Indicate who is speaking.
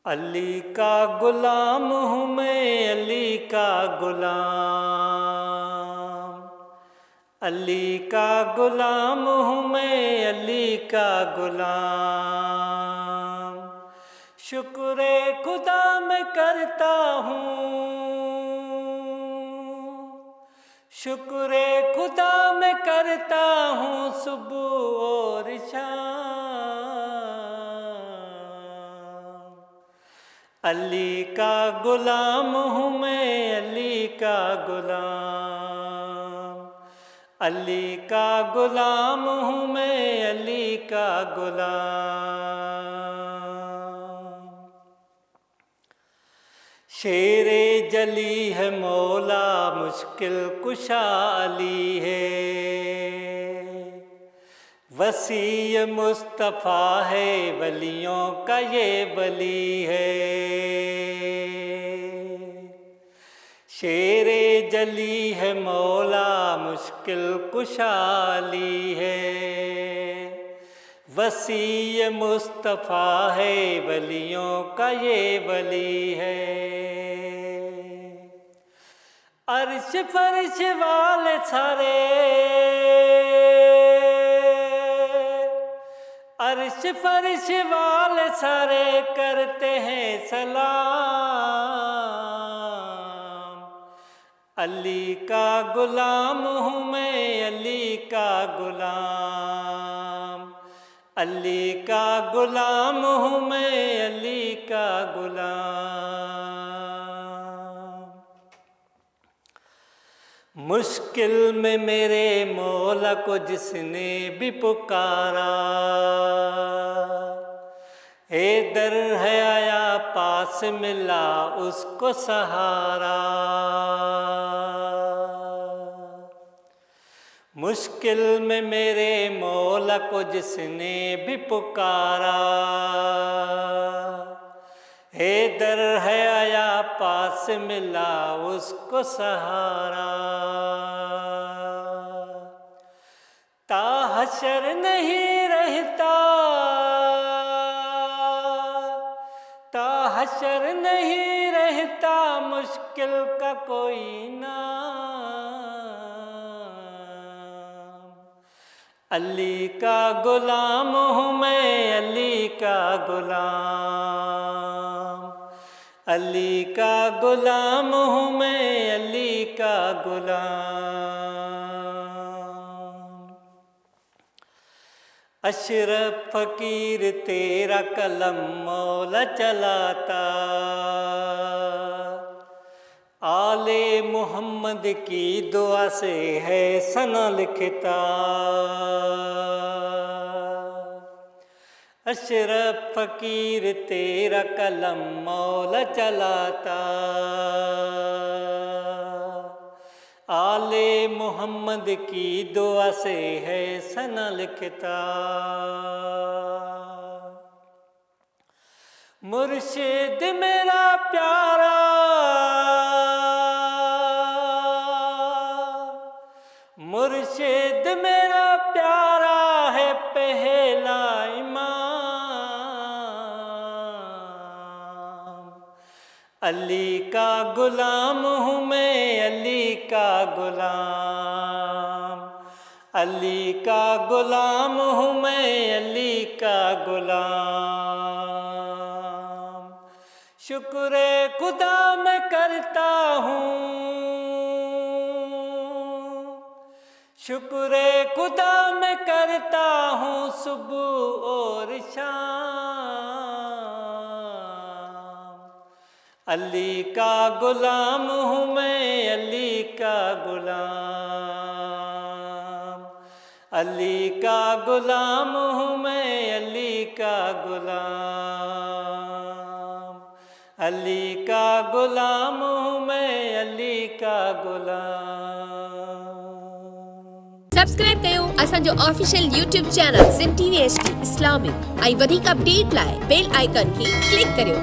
Speaker 1: अली का गुलाम हूँ मैं, अली का गुलाम। अली का गुलाम हूँ मैं, अली का गुलाम। शुक्र खुदा मैं करता हूँ, शुक्र खुदा मैं करता हूँ सुबह और शाम। अली का गुलाम हूँ मैं, अली का गुलाम। अली का गुलाम हूँ मैं, अली का गुलाम। शेरे जली है मौला, मुश्किल कुशा अली है। वसी मुस्तफ़ा है, वलियों का ये वली है। शेरे जली है मौला, मुश्किल कुशा अली है। वसी मुस्तफ़ा है, वलियों का ये वली है। अर्श फर्श वाले सारे, अर्श फर्श वाले सारे करते हैं सलाम। अली का गुलाम हूँ मैं, अली का गुलाम। अली का गुलाम हूँ मैं, अली का गुलाम। मुश्किल में मेरे मौला को जिसने भी पुकारा, ए दर है आया पास मिला उसको सहारा। मुश्किल में मेरे मौला को जिसने भी पुकारा, हे दर है आया पास मिला उसको सहारा। ता हशर नहीं रहता, ता हशर नहीं रहता मुश्किल का कोई नाम। अली का गुलाम हूँ मैं, अली का गुलाम। अली का गुलाम हूँ मैं, अली का गुलाम। अशरफ फकीर तेरा कलम मौला चलाता, आले मोहम्मद की दुआ से है सना लिखता। अशरफ फकीर तेरा कलम मौला चलाता, आले मोहम्मद की दुआ से है सना लिखता। मुर्शिद मेरा प्यारा, मुर्शिद मेरा प्यारा है पहला इमाम। अली का गुलाम हूँ मैं, अली का गुलाम। अली का गुलाम हूँ मैं, अली का गुलाम। शुक्र खुदा मैं करता हूँ, शुक्र खुदा मैं करता हूँ सुबह और शाम। अली का गुलाम हूँ मैं, अली का गुलाम। अली का गुलाम हूँ मैं, अली का गुलाम। अली का गुलाम हूँ मैं, अली का गुलाम।
Speaker 2: सब्सक्राइब कयो असांजो official YouTube channel SIM TV HD Islamic. ऐं वधीक अपडेट लाइ बेल आइकन खे क्लिक करियो।